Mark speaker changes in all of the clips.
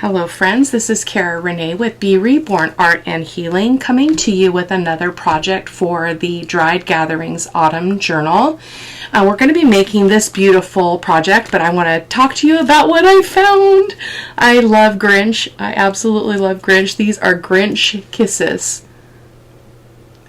Speaker 1: Hello friends, this is Cara-Renee with B.Reborn Art and Healing, coming to you with another project for the Dried Gatherings Autumn Journal. We're going to be making this beautiful project, but I want to talk to you about what I found. I love Grinch. I absolutely love Grinch. These are Grinch kisses.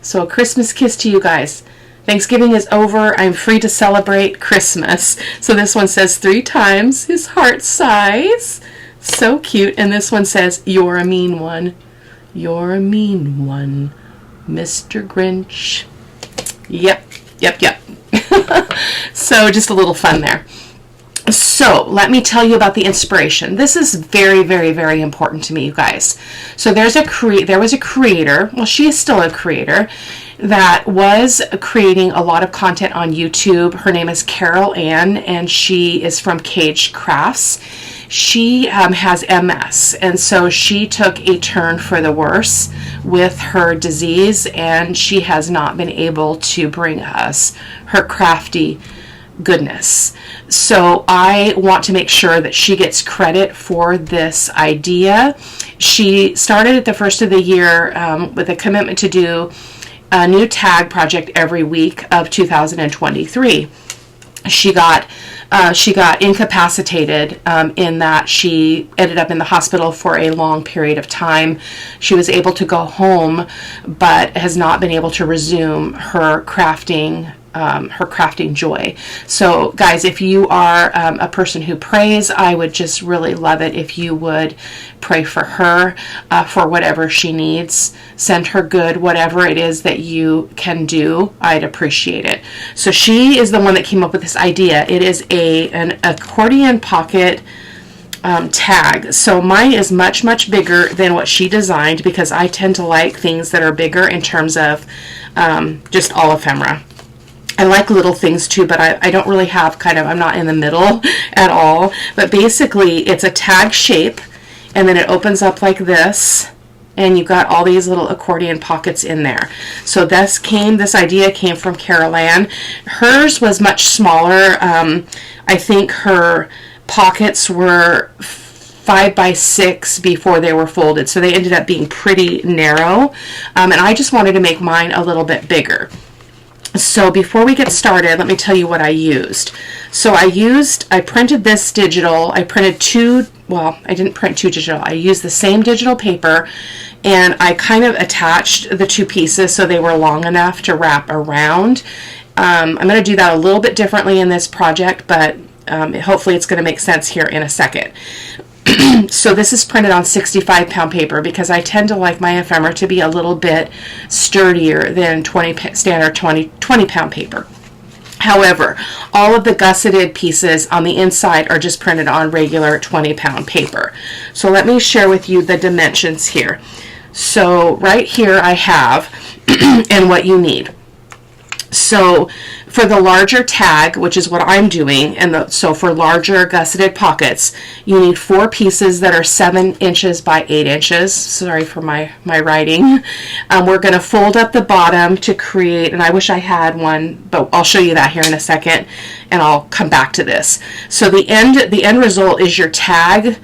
Speaker 1: So a Christmas kiss to you guys. Thanksgiving is over. I'm free to celebrate Christmas. So this one says 3 times his heart size. So cute. And this one says, "You're a mean one. You're a mean one, Mr. Grinch." Yep. So just a little fun there. So let me tell you about the inspiration. This is very, very, very important to me, you guys. So there was a creator, well, she is still a creator, that was creating a lot of content on YouTube. Her name is Cara-Renee, and she is from Cajcrafts. She has MS, and so she took a turn for the worse with her disease, and she has not been able to bring us her crafty goodness. So I want to make sure that she gets credit for this idea. She started at the first of the year with a commitment to do a new tag project every week of 2023. She got incapacitated in that she ended up in the hospital for a long period of time. She was able to go home, but has not been able to resume her crafting joy. So guys, if you are a person who prays, I would just really love it if you would pray for her, for whatever she needs. Send her good, whatever it is that you can do. I'd appreciate it. So she is the one that came up with this idea. It is an accordion pocket tag. So mine is much, much bigger than what she designed, because I tend to like things that are bigger in terms of just all ephemera. I like little things too, but I don't really have I'm not in the middle at all. But basically, it's a tag shape, and then it opens up like this, and you've got all these little accordion pockets in there. So this idea came from Cara-Renee. Hers was much smaller. I think her pockets were 5 by 6 before they were folded, so they ended up being pretty narrow. And I just wanted to make mine a little bit bigger. So before we get started, let me tell you what I used. So I printed this digital. I printed I didn't print 2 digital. I used the same digital paper, and I kind of attached the 2 pieces so they were long enough to wrap around. I'm going to do that a little bit differently in this project, but hopefully it's going to make sense here in a second. So this is printed on 65-pound paper, because I tend to like my ephemera to be a little bit sturdier than standard 20-pound paper. However, all of the gusseted pieces on the inside are just printed on regular 20-pound paper. So let me share with you the dimensions here. So right here I have and what you need. So for the larger tag, which is what I'm doing, so for larger gusseted pockets, you need 4 pieces that are 7 inches by 8 inches. Sorry for my writing. We're going to fold up the bottom to create, and I wish I had one, but I'll show you that here in a second, and I'll come back to this. So the end result is your tag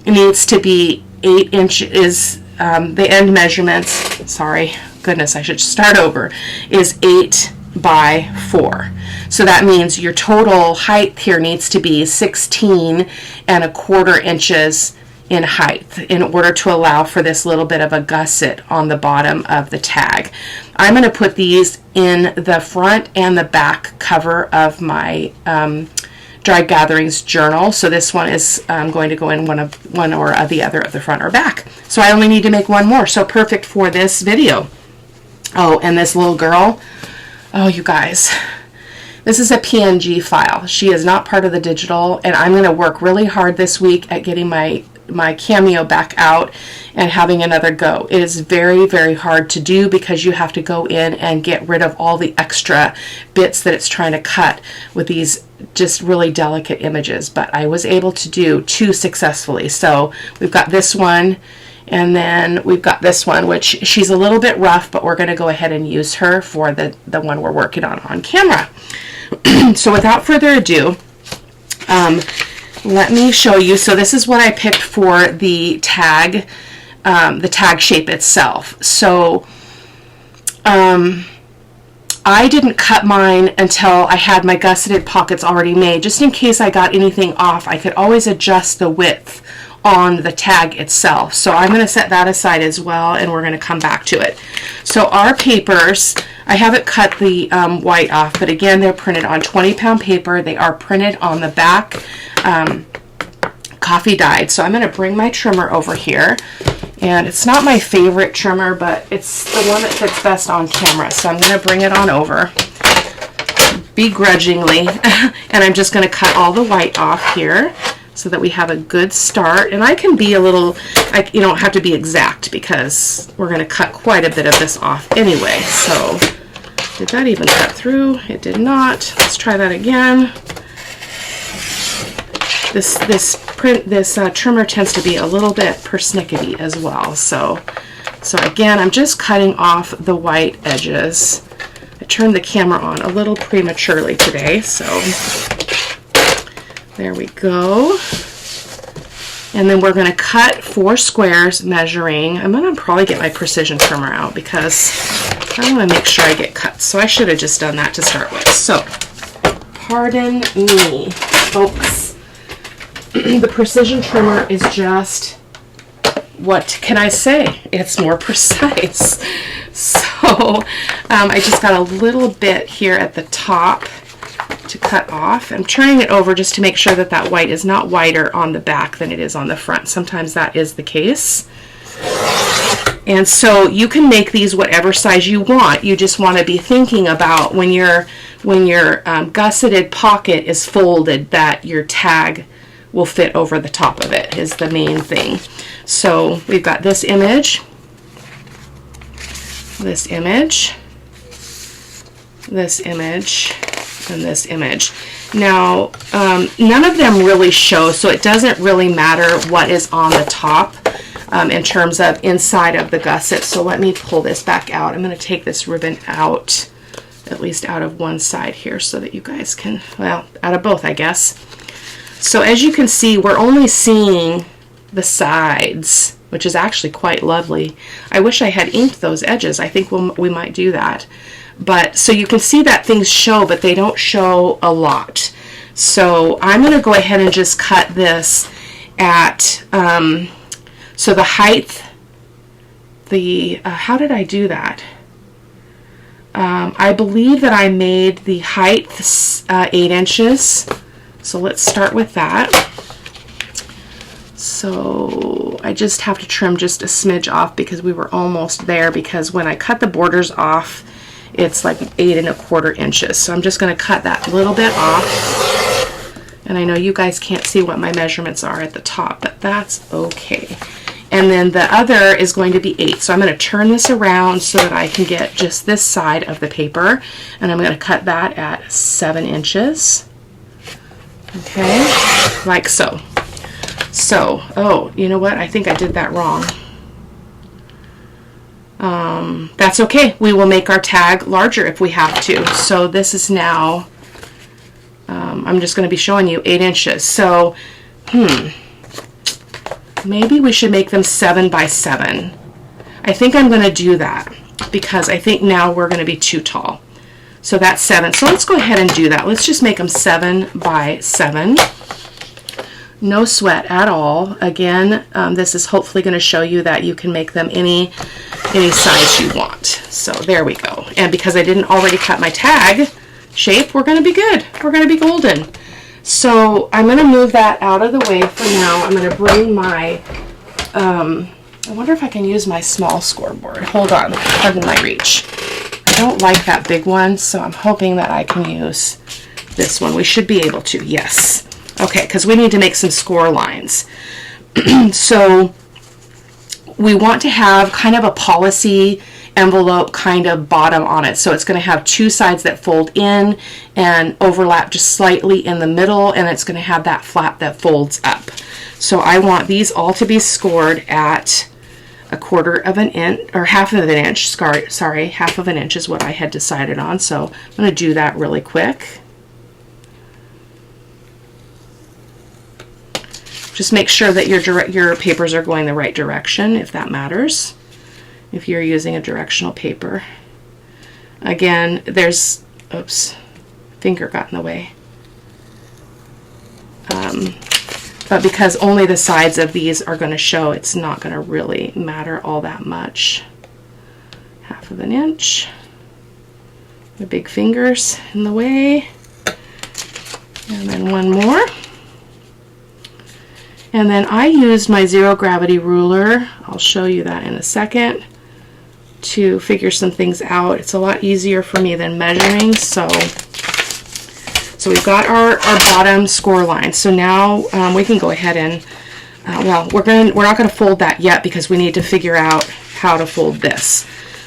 Speaker 1: needs to be 8 inches. The end measurements, sorry, goodness, I should start over, is 8 by 4. So that means your total height here needs to be 16¼ inches in height in order to allow for this little bit of a gusset on the bottom of the tag. I'm going to put these in the front and the back cover of my Dried Gatherings journal. So this one is going to go in one or the other of the front or back. So I only need to make one more. So perfect for this video. Oh, and this little girl. Oh, you guys, this is a PNG file. She is not part of the digital, and I'm going to work really hard this week at getting my Cameo back out and having another go. It is very, very hard to do, because you have to go in and get rid of all the extra bits that it's trying to cut with these just really delicate images. But I was able to do 2 successfully. So we've got this one, and then we've got this one, which she's a little bit rough, but we're going to go ahead and use her for the one we're working on camera. So without further ado, let me show you. So this is what I picked for the tag shape itself. So I didn't cut mine until I had my gusseted pockets already made. Just in case I got anything off, I could always adjust the width on the tag itself. So I'm going to set that aside as well, and we're going to come back to it. So our papers, I haven't cut the white off, but again, they're printed on 20-pound paper. They are printed on the back, coffee dyed. So I'm going to bring my trimmer over here, and it's not my favorite trimmer, but it's the one that fits best on camera. So I'm going to bring it on over begrudgingly, and I'm just going to cut all the white off here, so that we have a good start. And I can be a little, you don't have to be exact because we're going to cut quite a bit of this off anyway. So did that even cut through? It did not. Let's try that again. This trimmer tends to be a little bit persnickety as well. So again, I'm just cutting off the white edges. I turned the camera on a little prematurely today, so there we go. And then we're going to cut 4 squares measuring. I'm going to probably get my precision trimmer out because I want to make sure I get cuts. So I should have just done that to start with. So pardon me, folks. The precision trimmer is just, what can I say? It's more precise. So I just got a little bit here at the top to cut off. I'm turning it over just to make sure that that white is not whiter on the back than it is on the front. Sometimes that is the case. And so you can make these whatever size you want. You just want to be thinking about when your gusseted pocket is folded that your tag will fit over the top of it is the main thing. So we've got this image, this image, this image, and this image. Now, none of them really show, so it doesn't really matter what is on the top in terms of inside of the gusset. So let me pull this back out. I'm going to take this ribbon out, at least out of one side here, so that you guys can, well, out of both, I guess. So as you can see, we're only seeing the sides, which is actually quite lovely. I wish I had inked those edges. I think we might do that. But so you can see that things show, but they don't show a lot. So I'm going to go ahead and just cut this at, so the height, how did I do that? I believe that I made the height 8 inches. So let's start with that. So I just have to trim just a smidge off because we were almost there, because when I cut the borders off, it's like 8 1/4 inches. So I'm just going to cut that little bit off. And I know you guys can't see what my measurements are at the top, but that's okay. And then the other is going to be 8. So I'm going to turn this around so that I can get just this side of the paper. And I'm going to cut that at 7 inches. Okay, like so. So, oh, you know what? I think I did that wrong. That's okay. We will make our tag larger if we have to. So this is now, I'm just going to be showing you 8 inches. So, maybe we should make them 7 by 7. I think I'm going to do that because I think now we're going to be too tall. So that's 7. So let's go ahead and do that. Let's just make them 7 by 7. No sweat at all. Again, this is hopefully going to show you that you can make them any size you want. So there we go. And because I didn't already cut my tag shape, we're going to be good. We're going to be golden. So I'm going to move that out of the way for now. I'm going to bring my, I wonder if I can use my small scoreboard. Hold on, pardon my reach. I don't like that big one, so I'm hoping that I can use this one. We should be able to, yes. Okay, because we need to make some score lines. So we want to have kind of a policy envelope kind of bottom on it. So it's going to have 2 sides that fold in and overlap just slightly in the middle, and it's going to have that flap that folds up. So I want these all to be scored at 1/4 inch, or 1/2 inch, sorry, 1/2 inch is what I had decided on. So I'm going to do that really quick. Just make sure that your papers are going the right direction, if that matters, if you're using a directional paper. Again, there's, oops, finger got in the way. But because only the sides of these are going to show, it's not going to really matter all that much. 1/2 inch. The big fingers in the way. And then one more. And then I used my zero gravity ruler, I'll show you that in a second, to figure some things out. It's a lot easier for me than measuring. So we've got our bottom score line. So now we can go ahead and, well, we're not going to fold that yet because we need to figure out how to fold this.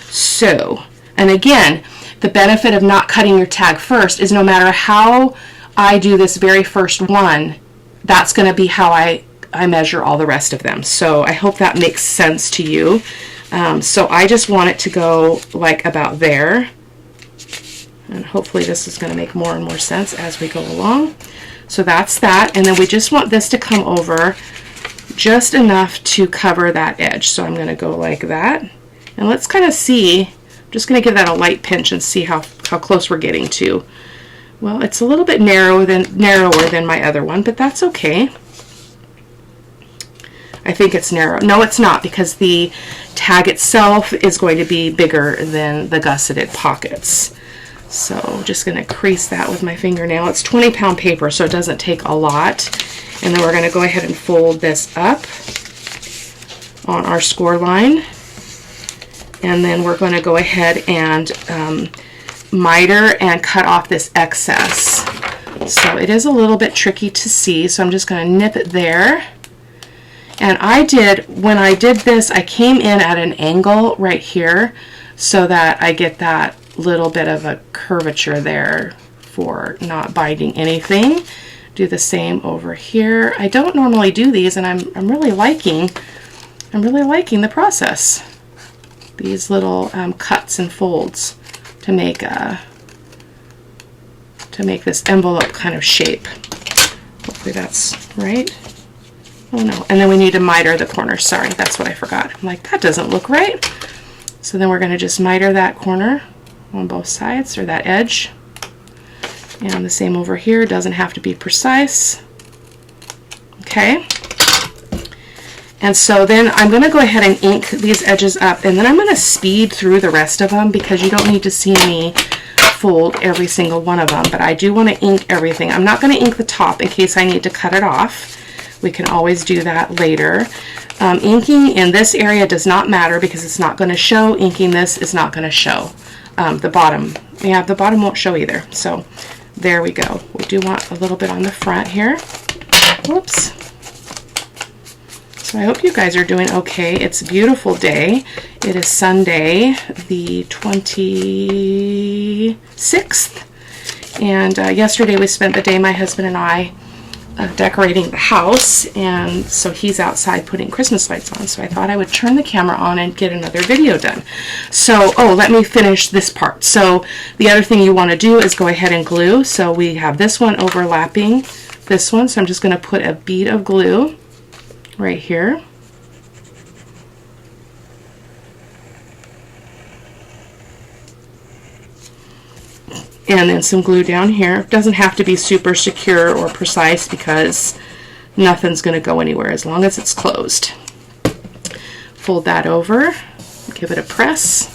Speaker 1: So, and again, the benefit of not cutting your tag first is no matter how I do this very first one, that's going to be how I measure all the rest of them. So I hope that makes sense to you. So I just want it to go like about there. And hopefully this is going to make more and more sense as we go along. So that's that. And then we just want this to come over just enough to cover that edge. So I'm going to go like that. And let's kind of see, I'm just going to give that a light pinch and see how close we're getting to. Well, it's a little bit narrower than my other one, but that's okay. I think it's narrow. No, it's not, because the tag itself is going to be bigger than the gusseted pockets. So just going to crease that with my fingernail. It's 20-pound paper, so it doesn't take a lot. And then we're going to go ahead and fold this up on our score line. And then we're going to go ahead and miter and cut off this excess. So it is a little bit tricky to see, so I'm just going to nip it there. And when I did this, I came in at an angle right here so that I get that little bit of a curvature there for not binding anything. Do the same over here. I don't normally do these, and I'm really liking the process. These little cuts and folds to make this envelope kind of shape. Hopefully that's right. Oh no, and then we need to miter the corner. Sorry, that's what I forgot. I'm like, that doesn't look right. So then we're going to just miter that corner on both sides, or that edge. And the same over here, doesn't have to be precise. Okay. And so then I'm going to go ahead and ink these edges up, and then I'm going to speed through the rest of them because you don't need to see me fold every single one of them, but I do want to ink everything. I'm not going to ink the top in case I need to cut it off. We can always do that later. Inking in this area does not matter because it's not going to show. Inking this is not going to show. The bottom, yeah, the bottom won't show either. So there we go. We do want a little bit on the front here. Whoops. So I hope you guys are doing okay. It's a beautiful day. It is Sunday, the 26th. And yesterday we spent the day, my husband and I, decorating the house, and so he's outside putting Christmas lights on, so I thought I would turn the camera on and get another video done. So, oh, let me finish this part. So the other thing you want to do is go ahead and glue. So we have this one overlapping this one, so I'm just going to put a bead of glue right here. And then some glue down here. It doesn't have to be super secure or precise because nothing's going to go anywhere as long as it's closed. Fold that over, give it a press,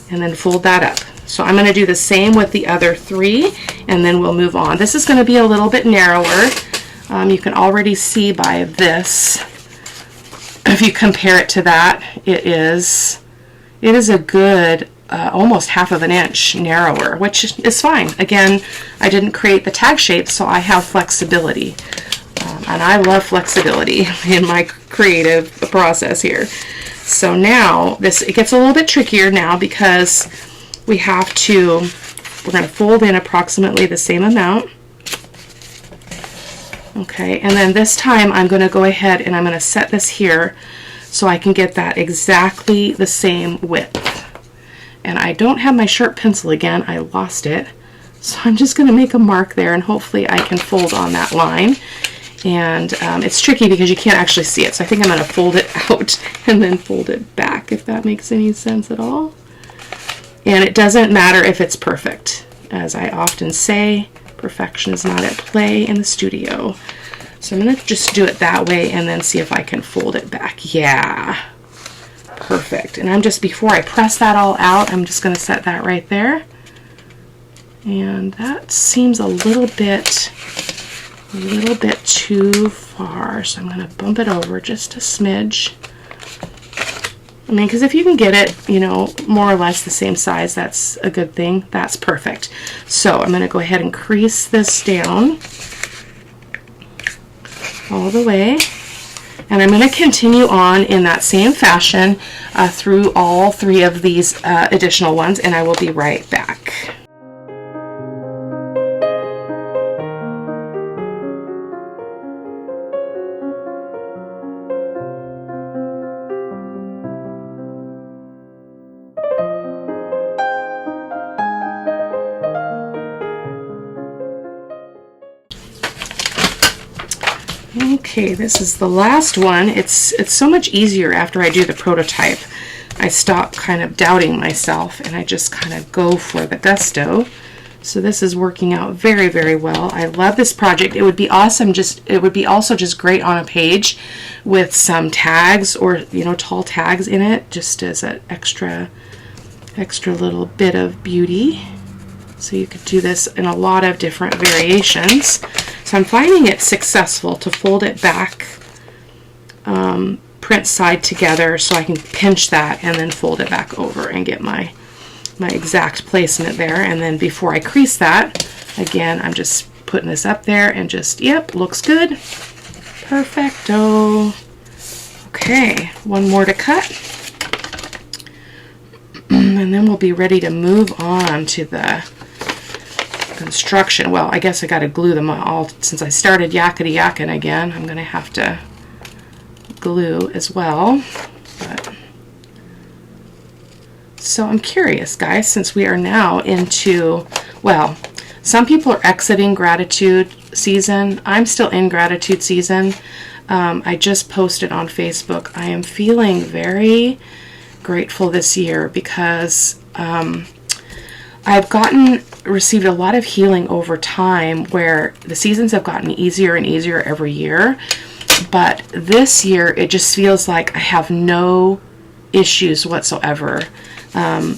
Speaker 1: and then fold that up. So I'm going to do the same with the other three, and then we'll move on. This is going to be a little bit narrower. You can already see by this, if you compare it to that, it is a good almost 1/2 inch narrower, which is fine. Again, I didn't create the tag shape, so I have flexibility. And I love flexibility in my creative process here. So now it gets a little bit trickier now because we're going to fold in approximately the same amount. Okay, and then this time I'm going to go ahead and I'm going to set this here so I can get that exactly the same width. And I don't have my sharp pencil again, I lost it. So I'm just going to make a mark there, and hopefully I can fold on that line. And it's tricky because you can't actually see it. So I think I'm going to fold it out and then fold it back, if that makes any sense at all. And it doesn't matter if it's perfect. As I often say, perfection is not at play in the studio. So I'm going to just do it that way and then see if I can fold it back. Yeah, perfect. And I'm just, before I press that all out, I'm just going to set that right there. And that seems a little bit too far. So I'm going to bump it over just a smidge. I mean, because if you can get it, you know, more or less the same size, that's a good thing. That's perfect. So I'm going to go ahead and crease this down all the way. And I'm going to continue on in that same fashion through all 3 of these additional ones, and I will be right back. Okay, this is the last one. It's so much easier after I do the prototype. I stop kind of doubting myself and I just kind of go for the gusto. So this is working out very, very well. I love this project. It would be awesome, it would be also just great on a page with some tags, or, you know, tall tags in it, just as an extra little bit of beauty. So you could do this in a lot of different variations. So I'm finding it successful to fold it back, print side together, so I can pinch that and then fold it back over and get my exact placement there. And then before I crease that, again, I'm just putting this up there and just, yep, looks good. Perfecto. Okay, one more to cut. And then we'll be ready to move on to the construction. Well, I guess I got to glue them all. Since I started yakety yakking again, I'm going to have to glue as well. But so I'm curious, guys, since we are now into, well, some people are exiting gratitude season. I'm still in gratitude season. I just posted on Facebook. I am feeling very grateful this year because I've received a lot of healing over time, where the seasons have gotten easier and easier every year. But this year, it just feels like I have no issues whatsoever,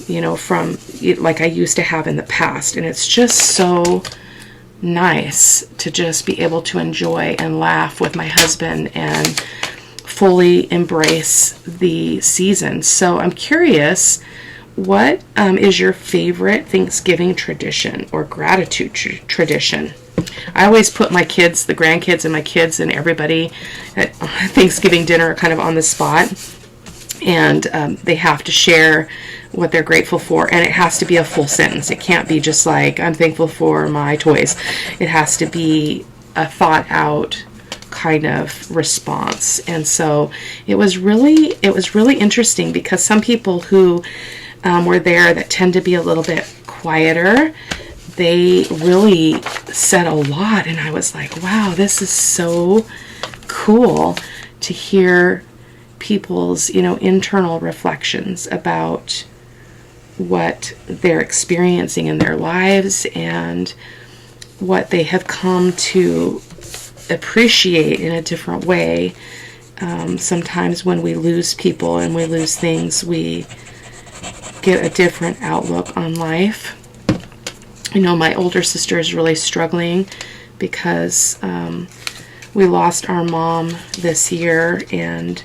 Speaker 1: you know, from like I used to have in the past. And it's just so nice to just be able to enjoy and laugh with my husband and fully embrace the season. So I'm curious, what is your favorite Thanksgiving tradition or gratitude tradition? I always put my kids, the grandkids and my kids and everybody at Thanksgiving dinner kind of on the spot. And they have to share what they're grateful for. And it has to be a full sentence. It can't be just like, I'm thankful for my toys. It has to be a thought out kind of response. And so it was really interesting, because some people who were there that tend to be a little bit quieter, they really said a lot, and I was like, wow, this is so cool to hear people's, you know, internal reflections about what they're experiencing in their lives and what they have come to appreciate in a different way. Sometimes when we lose people and we lose things, we get a different outlook on life. You know, my older sister is really struggling because we lost our mom this year, and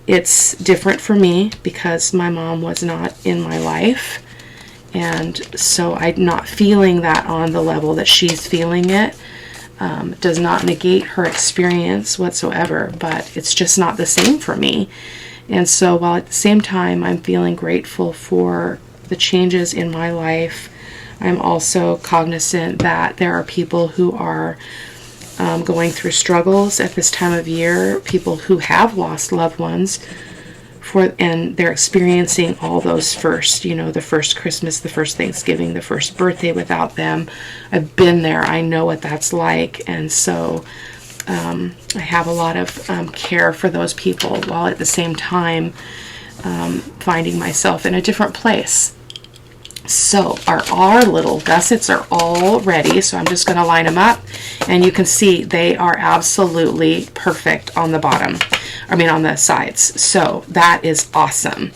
Speaker 1: it's different for me because my mom was not in my life, and so I'm not feeling that on the level that she's feeling it. It does not negate her experience whatsoever, but it's just not the same for me. And so while at the same time I'm feeling grateful for the changes in my life, I'm also cognizant that there are people who are going through struggles at this time of year, people who have lost loved ones, and they're experiencing all those first, you know, the first Christmas, the first Thanksgiving, the first birthday without them. I've been there. I know what that's like. And so I have a lot of care for those people, while at the same time finding myself in a different place. So our little gussets are all ready, so I'm just going to line them up, and you can see they are absolutely perfect on the bottom, I mean on the sides. So that is awesome.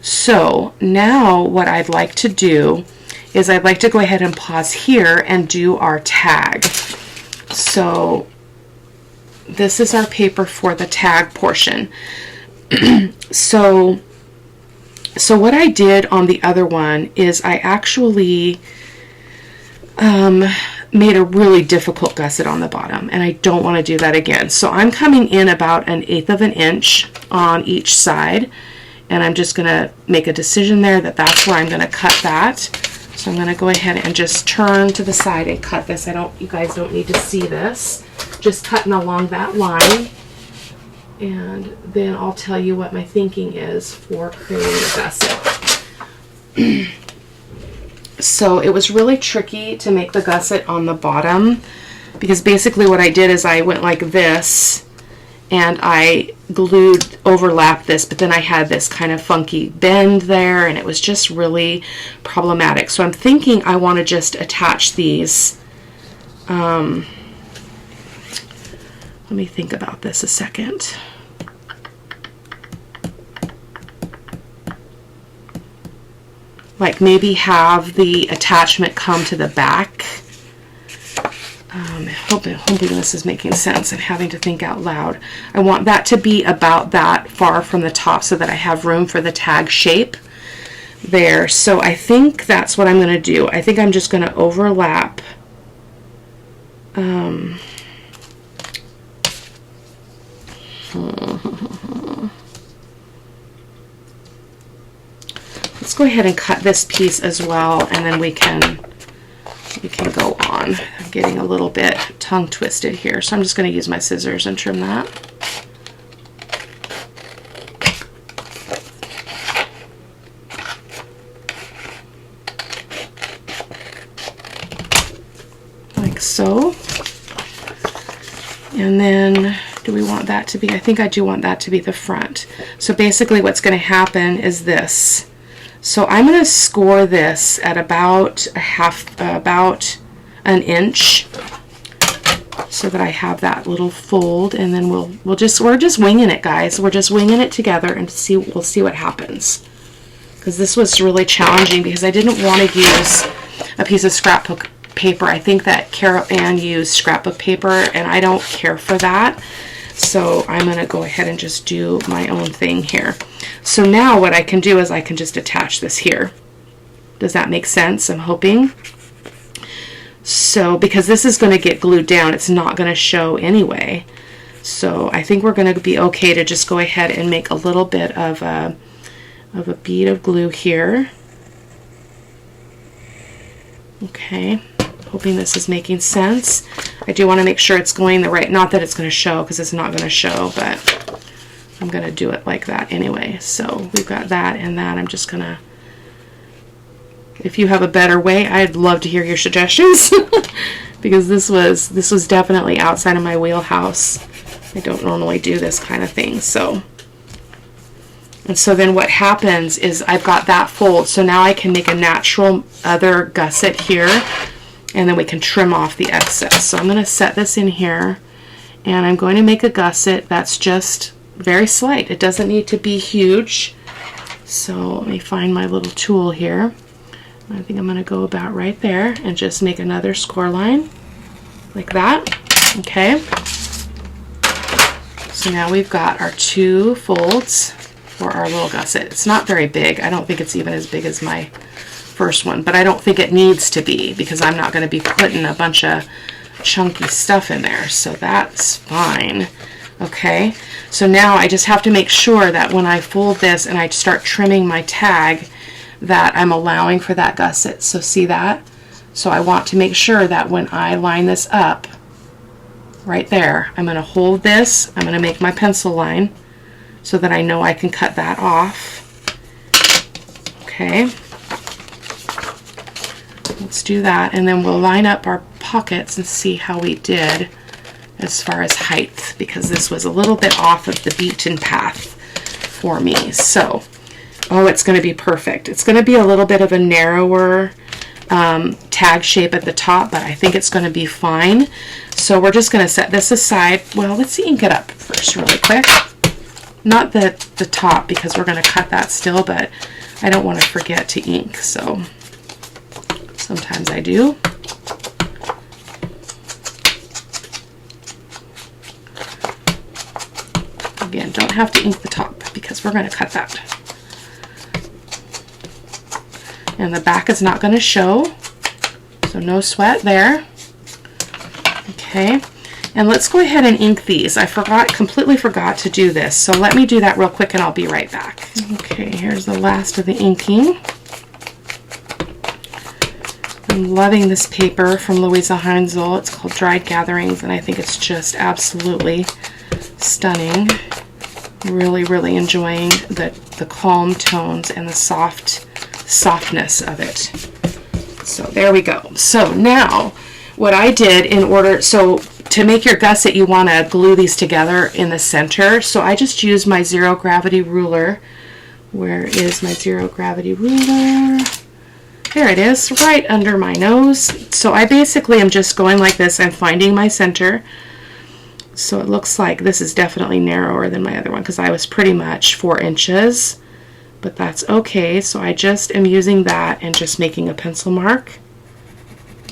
Speaker 1: So now what I'd like to do is I'd like to go ahead and pause here and do our tag. So this is our paper for the tag portion. So what I did on the other one is I actually made a really difficult gusset on the bottom, and I don't want to do that again. So I'm coming in about 1/8 of an inch on each side, and I'm just going to make a decision there that that's where I'm going to cut that. So I'm going to go ahead and just turn to the side and cut this. You guys don't need to see this. Just cutting along that line. And then I'll tell you what my thinking is for creating a gusset. So it was really tricky to make the gusset on the bottom, because basically what I did is I went like this and I overlapped this, but then I had this kind of funky bend there, and it was just really problematic. So I'm thinking I want to just attach these. Let me think about this a second. Like maybe have the attachment come to the back. Hoping this is making sense. I'm having to think out loud. I want that to be about that far from the top so that I have room for the tag shape there. So I think that's what I'm going to do. I think I'm just going to overlap let's go ahead and cut this piece as well, and then we can go on. I'm getting a little bit tongue twisted here, so I'm just going to use my scissors and trim that. Like so. And then do we want that to be, I think I do want that to be the front. So basically what's going to happen is this. So I'm going to score this at about about 1 inch, so that I have that little fold, and then we're just winging it, guys. We're just winging it together, and we'll see what happens. Because this was really challenging, because I didn't want to use a piece of scrapbook paper. I think that Cara-Renee used scrapbook paper, and I don't care for that. So I'm going to go ahead and just do my own thing here. So now what I can do is I can just attach this here. Does that make sense? I'm hoping. So because this is going to get glued down, it's not going to show anyway. So I think we're going to be okay to just go ahead and make a little bit of a bead of glue here. Okay. Hoping this is making sense. I do want to make sure it's going the right, not that it's going to show, because it's not going to show, but I'm going to do it like that anyway. So we've got that and that. I'm just going to, if you have a better way, I'd love to hear your suggestions because this was definitely outside of my wheelhouse. I don't normally do this kind of thing. So, and so then what happens is I've got that fold. So now I can make a natural other gusset here, and then we can trim off the excess. So I'm going to set this in here, and I'm going to make a gusset that's just very slight. It doesn't need to be huge. So let me find my little tool here. I think I'm going to go about right there and just make another score line like that. Okay. So now we've got our 2 folds for our little gusset. It's not very big. I don't think it's even as big as my first one, but I don't think it needs to be, because I'm not going to be putting a bunch of chunky stuff in there, so that's fine. Okay, so now I just have to make sure that when I fold this and I start trimming my tag, that I'm allowing for that gusset. So see that? So I want to make sure that when I line this up right there, I'm going to hold this, I'm going to make my pencil line so that I know I can cut that off. Okay. Let's do that, and then we'll line up our pockets and see how we did. as far as height, because this was a little bit off of the beaten path for me. So, oh, it's going to be perfect. It's going to be a little bit of a narrower tag shape at the top, but I think it's going to be fine. So we're just going to set this aside. Well, let's ink it up first really quick. Not the top, because we're going to cut that still, but I don't want to forget to ink, so sometimes I do. Again, don't have to ink the top because we're going to cut that. And the back is not going to show, so no sweat there. Okay, and let's go ahead and ink these. I completely forgot to do this, so let me do that real quick and I'll be right back. Okay, here's the last of the inking. I'm loving this paper from Louisa Heinzel. It's called Dried Gatherings, and I think it's just absolutely stunning. Really, really enjoying the calm tones and the softness of it. So there we go. So now what I did so to make your gusset, you want to glue these together in the center. So I just used my zero gravity ruler. Where is my zero gravity ruler? There it is, right under my nose. So I basically am just going like this and finding my center. So it looks like this is definitely narrower than my other one because I was pretty much 4 inches, but that's okay. So I just am using that and just making a pencil mark.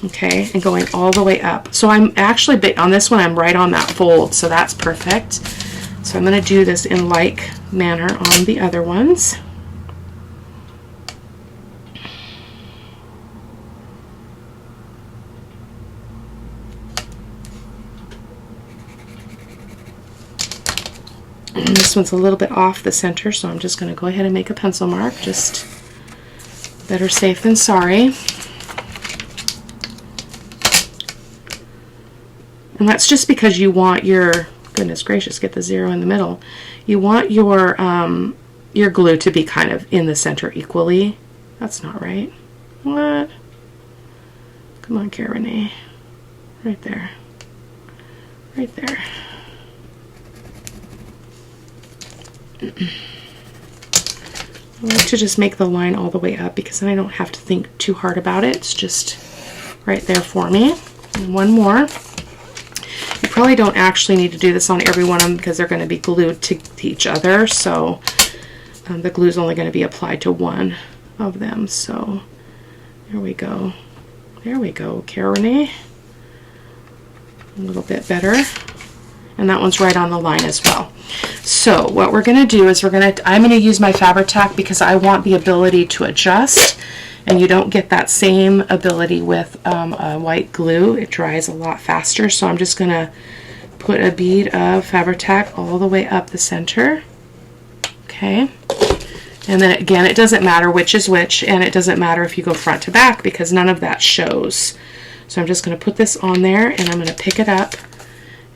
Speaker 1: Okay, and going all the way up. So I'm actually, on this one, I'm right on that fold, so that's perfect. So I'm going to do this in like manner on the other ones. And this one's a little bit off the center, so I'm just going to go ahead and make a pencil mark. Just better safe than sorry. And that's just because you want your, goodness gracious, get the zero in the middle. You want your glue to be kind of in the center equally. That's not right. What? Come on, Cara-Renee. Right there. Right there. I like to just make the line all the way up because then I don't have to think too hard about it. It's just right there for me. And one more. You probably don't actually need to do this on every one of them because they're going to be glued to each other. So the glue is only going to be applied to one of them. So there we go. There we go, Cara-Renee. A little bit better. And that one's right on the line as well. So what we're going to do is I'm going to use my Fabri-Tac because I want the ability to adjust, and you don't get that same ability with a white glue. It dries a lot faster. So I'm just going to put a bead of Fabri-Tac all the way up the center. Okay. And then again, it doesn't matter which is which, and it doesn't matter if you go front to back because none of that shows. So I'm just going to put this on there, and I'm going to pick it up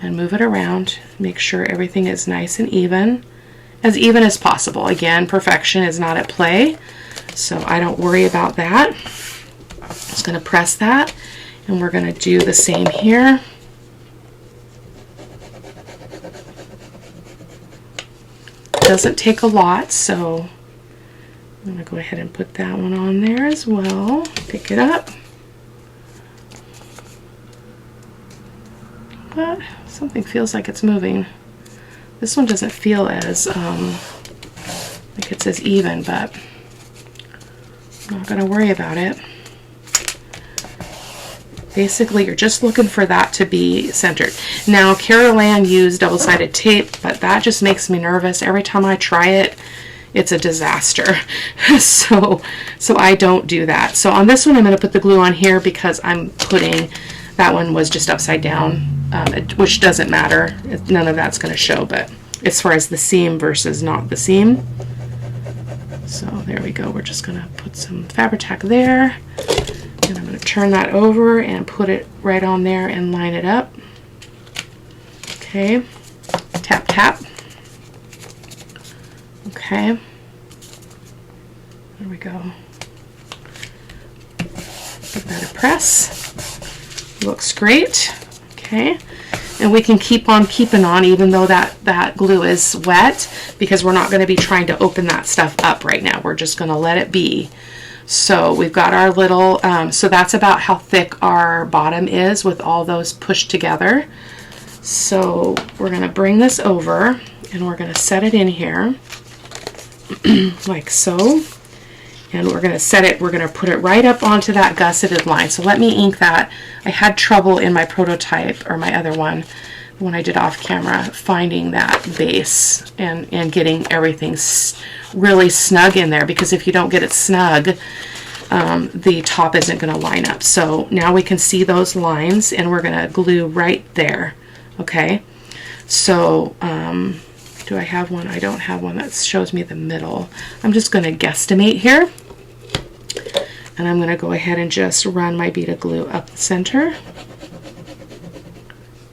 Speaker 1: and move it around, make sure everything is nice and even as possible. Again, perfection is not at play, so I don't worry about that. Just going to press that, and we're going to do the same here. It doesn't take a lot, so I'm going to go ahead and put that one on there as well. Pick it up. But something feels like it's moving. This one doesn't feel as like it's as even, but I'm not going to worry about it. Basically, you're just looking for that to be centered. Now, Cara-Renee used double-sided tape, but that just makes me nervous. Every time I try it, it's a disaster. so I don't do that. So on this one, I'm going to put the glue on here because that one was just upside down, which doesn't matter. None of that's going to show, but as far as the seam versus not the seam. So there we go. We're just going to put some Fabri-Tac there. And I'm going to turn that over and put it right on there and line it up. Okay. Tap, tap. Okay. There we go. Give that a press. Looks great. Okay. And we can keep on keeping on even though that glue is wet, because we're not going to be trying to open that stuff up right now. We're just going to let it be. So we've got our little, so that's about how thick our bottom is with all those pushed together. So we're going to bring this over and we're going to set it in here like so. And we're going to set it, we're going to put it right up onto that gusseted line. So let me ink that. I had trouble in my prototype, or my other one, when I did off camera, finding that base and getting everything really snug in there, because if you don't get it snug, the top isn't going to line up. So now we can see those lines and we're going to glue right there. Okay, so do I have one? I don't have one that shows me the middle. I'm just going to guesstimate here. And I'm going to go ahead and just run my bead of glue up the center.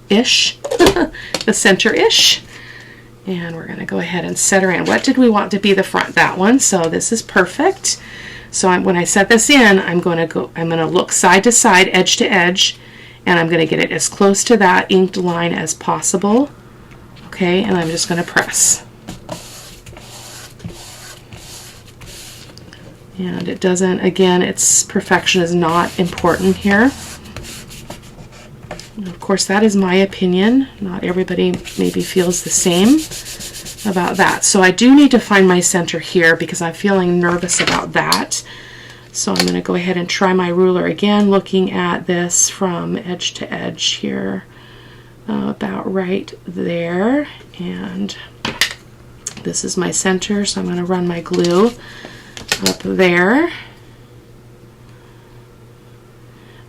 Speaker 1: Ish. The center-ish. And we're going to go ahead and set her in. What did we want to be the front? That one. So this is perfect. So when I set this in, I'm going to look side to side, edge to edge, and I'm going to get it as close to that inked line as possible. Okay, and I'm just going to press. And it doesn't, again, its perfection is not important here. And of course, that is my opinion. Not everybody maybe feels the same about that. So I do need to find my center here because I'm feeling nervous about that. So I'm going to go ahead and try my ruler again, looking at this from edge to edge here, about right there. And this is my center, so I'm going to run my glue up there.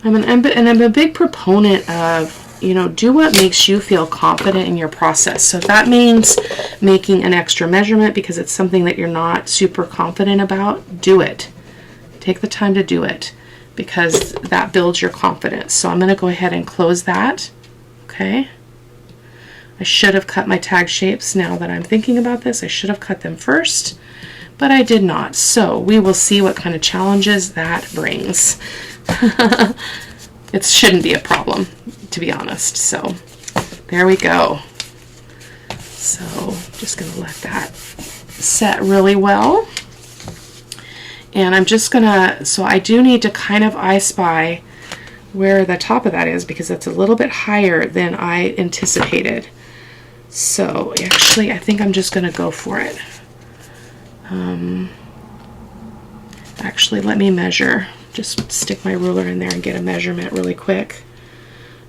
Speaker 1: I'm a big proponent of, you know, do what makes you feel confident in your process. So if that means making an extra measurement because it's something that you're not super confident about, do it. Take the time to do it, because that builds your confidence. So I'm going to go ahead and close that. Okay. I should have cut my tag shapes. Now that I'm thinking about this, I should have cut them first, but I did not. So we will see what kind of challenges that brings. It shouldn't be a problem, to be honest. So there we go. So just going to let that set really well. And I'm just going to, so I do need to kind of I spy where the top of that is, because it's a little bit higher than I anticipated. So actually, I think I'm just going to go for it. Actually, let me measure. Just stick my ruler in there and get a measurement really quick.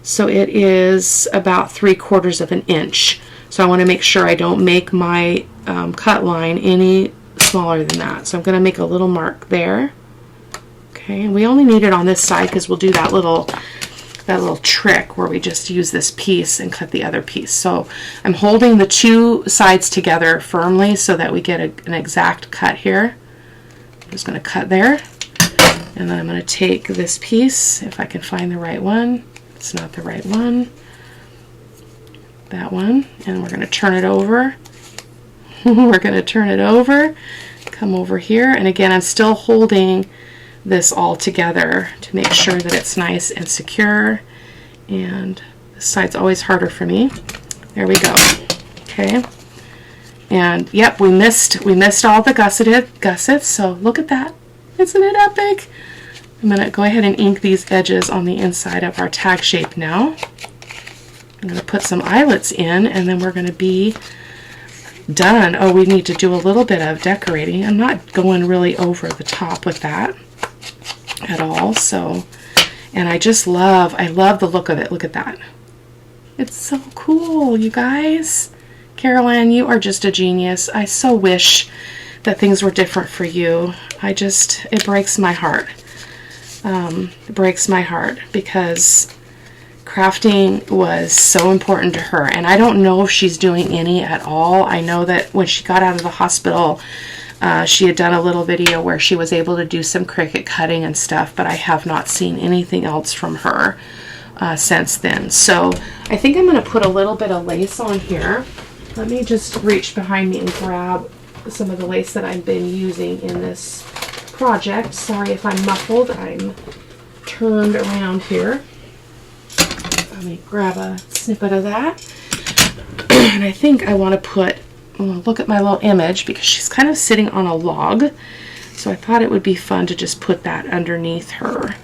Speaker 1: So it is about 3/4 of an inch. So I want to make sure I don't make my cut line any smaller than that. So I'm going to make a little mark there. Okay, and we only need it on this side because we'll do that little trick where we just use this piece and cut the other piece. So I'm holding the two sides together firmly so that we get an exact cut here. I'm just going to cut there, and then I'm going to take this piece, if I can find the right one. It's not the right one. That one, and we're going to turn it over. We're going to turn it over, come over here, and again I'm still holding this all together to make sure that it's nice and secure. And this side's always harder for me. There we go. Okay. And yep, we missed all the gussets. So look at that. Isn't it epic? I'm going to go ahead and ink these edges on the inside of our tag shape now. I'm going to put some eyelets in, and then we're going to be done. Oh, we need to do a little bit of decorating. I'm not going really over the top with that at all. So, and I love the look of it. Look at that. It's so cool, you guys. Caroline, you are just a genius. I so wish that things were different for you. It breaks my heart. It breaks my heart because crafting was so important to her, and I don't know if she's doing any at all. I know that when she got out of the hospital, she had done a little video where she was able to do some Cricut cutting and stuff, but I have not seen anything else from her since then. So I think I'm going to put a little bit of lace on here. Let me just reach behind me and grab some of the lace that I've been using in this project. Sorry if I'm muffled. I'm turned around here. let me grab a snippet of that. And I think I want to put, look at my little image because she's kind of sitting on a log. So I thought it would be fun to just put that underneath her.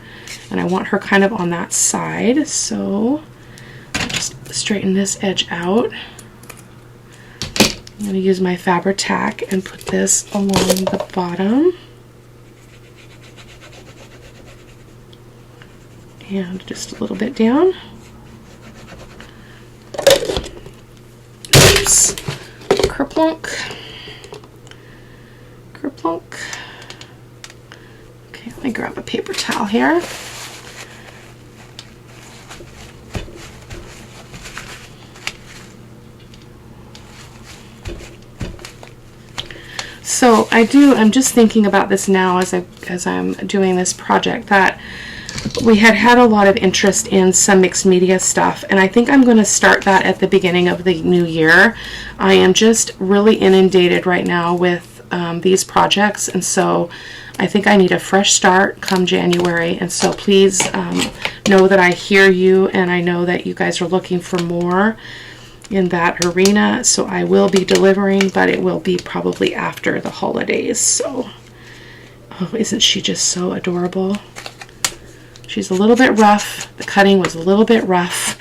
Speaker 1: And I want her kind of on that side. So I'll just straighten this edge out. I'm going to use my Fabri-Tac and put this along the bottom. And just a little bit down. Oops. Kerplunk. Kerplunk. Okay, let me grab a paper towel here. So I'm just thinking about this now as I'm doing this project, that we had a lot of interest in some mixed media stuff, and I think I'm going to start that at the beginning of the new year. I am just really inundated right now with these projects, and so I think I need a fresh start come January. And so please know that I hear you, and I know that you guys are looking for more in that arena, so I will be delivering, but it will be probably after the holidays. So, oh, isn't she just so adorable? She's a little bit rough. The cutting was a little bit rough.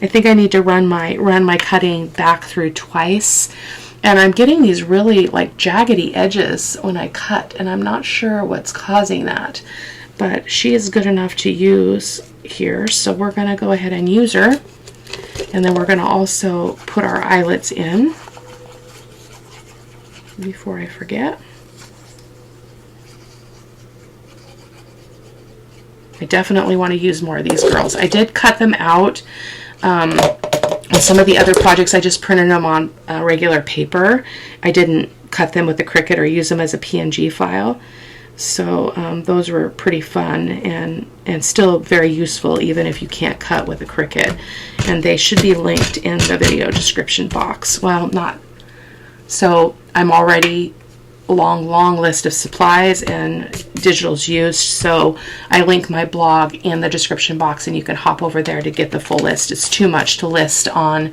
Speaker 1: I think I need to run my cutting back through twice, and I'm getting these really like jaggedy edges when I cut, and I'm not sure what's causing that, but she is good enough to use here, so we're going to go ahead and use her. And then we're going to also put our eyelets in before I forget. I definitely want to use more of these girls. I did cut them out. On some of the other projects, I just printed them on regular paper. I didn't cut them with the Cricut or use them as a PNG file. So those were pretty fun and still very useful even if you can't cut with a Cricut. And they should be linked in the video description box. Well, not. So I'm already long list of supplies and digitals used. So I link my blog in the description box, and you can hop over there to get the full list. It's too much to list on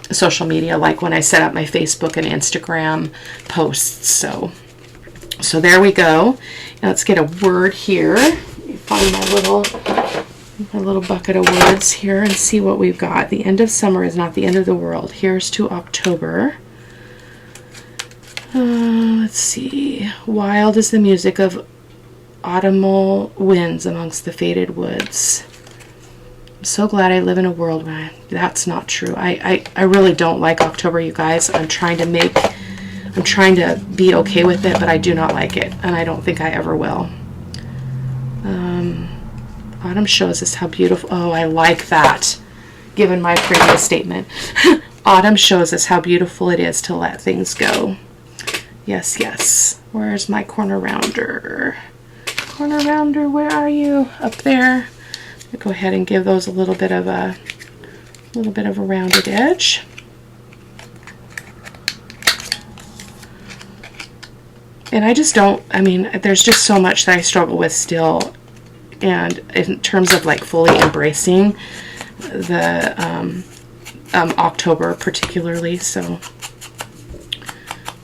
Speaker 1: social media, like when I set up my Facebook and Instagram posts. So there we go. Now let's get a word here. Let me find my little bucket of words here and see what we've got. The end of summer is not the end of the world. Here's to October. Let's see. Wild is the music of autumnal winds amongst the faded woods. I'm so glad I live in a world where that's not true. I really don't like October, you guys. I'm trying to be okay with it, but I do not like it, and I don't think I ever will. Autumn shows us how beautiful. Oh, I like that, given my previous statement. Autumn shows us how beautiful it is to let things go. Yes, yes. Where's my corner rounder? Corner rounder, where are you? Up there. I'll go ahead and give those a little bit of a rounded edge. And I just don't, there's just so much that I struggle with still, and in terms of like fully embracing the October particularly, so,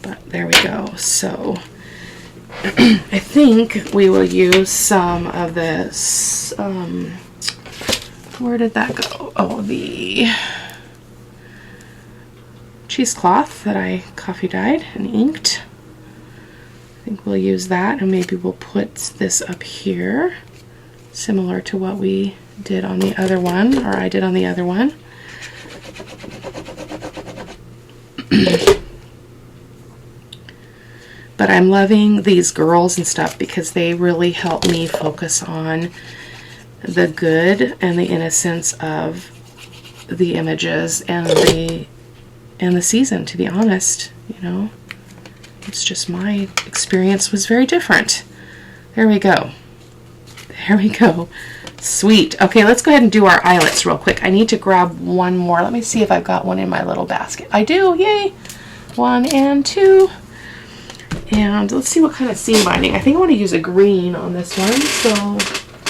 Speaker 1: but there we go. So I think we will use some of this, where did that go? Oh, the cheesecloth that I coffee dyed and inked. I think we'll use that, and maybe we'll put this up here, similar to what we did on the other one, or I did on the other one. But I'm loving these girls and stuff because they really help me focus on the good and the innocence of the images and the season, to be honest, you know. It's just my experience was very different. There we go. There we go. Sweet. Okay, let's go ahead and do our eyelets real quick. I need to grab one more. Let me see if I've got one in my little basket. I do. Yay. 1 and 2. And let's see what kind of seam binding. I think I want to use a green on this one. So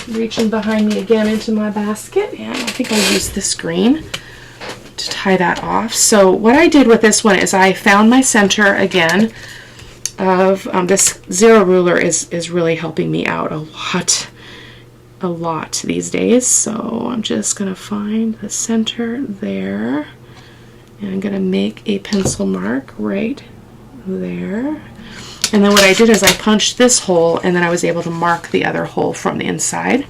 Speaker 1: reaching behind me again into my basket, and I think I'll use this green to tie that off. So what I did with this one is I found my center again of this zero ruler is really helping me out a lot these days. So I'm just gonna find the center there, and I'm gonna make a pencil mark right there. And then what I did is I punched this hole, and then I was able to mark the other hole from the inside.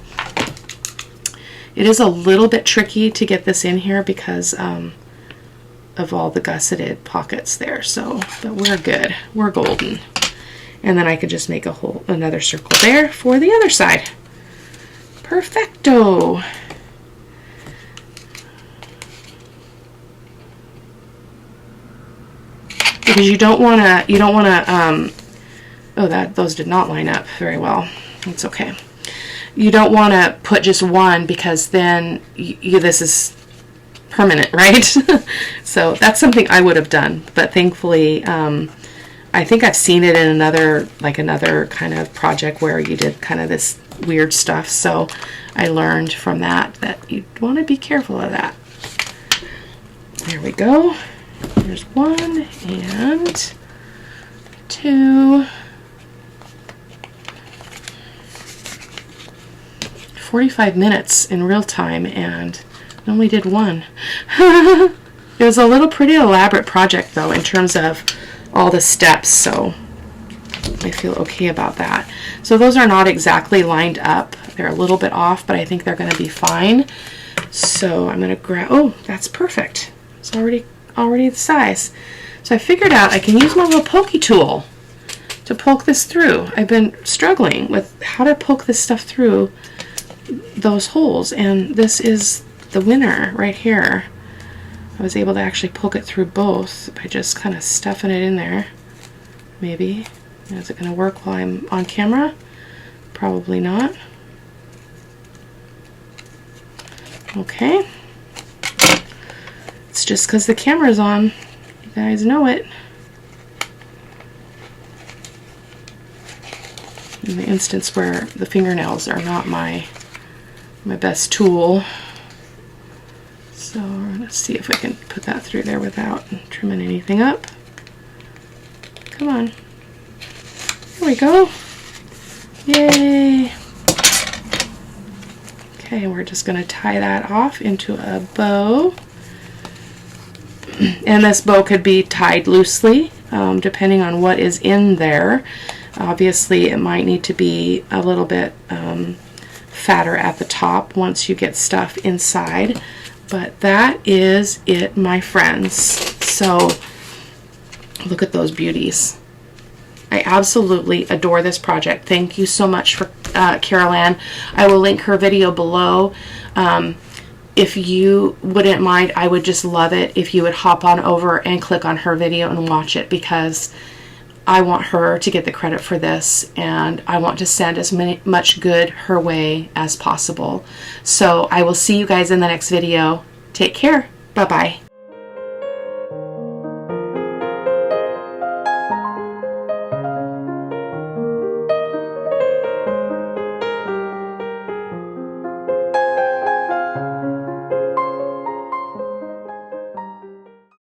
Speaker 1: It is a little bit tricky to get this in here because of all the gusseted pockets there. So, but we're good. We're golden. And then I could just make another circle there for the other side. Perfecto. Because you don't want to, oh, those did not line up very well. It's okay. You don't want to put just one, because then this is permanent, right? So that's something I would have done, but thankfully, I think I've seen it in another kind of project where you did kind of this weird stuff. So I learned from that you want to be careful of that. There we go. There's 1 and 2. 45 minutes in real time, and I only did 1. It was a pretty elaborate project though in terms of all the steps, so I feel okay about that. So those are not exactly lined up. They're a little bit off, but I think they're going to be fine. So I'm going to grab, oh, that's perfect. It's already the size. So I figured out I can use my little pokey tool to poke this through. I've been struggling with how to poke this stuff through those holes, and this is the winner right here. I was able to actually poke it through both by just kind of stuffing it in there. Maybe. Is it going to work while I'm on camera? Probably not. Okay. It's just because the camera's on. You guys know it. In the instance where the fingernails are not my best tool. So let's see if I can put that through there without trimming anything up. Come on. There we go. Yay. Okay, we're just going to tie that off into a bow. And this bow could be tied loosely, depending on what is in there. Obviously, it might need to be a little bit fatter at the top once you get stuff inside. But that is it, my friends. So look at those beauties. I absolutely adore this project. Thank you so much for Cara-Renee. I will link her video below. If you wouldn't mind, I would just love it if you would hop on over and click on her video and watch it, because I want her to get the credit for this, and I want to send as much good her way as possible. So I will see you guys in the next video. Take care. Bye-bye.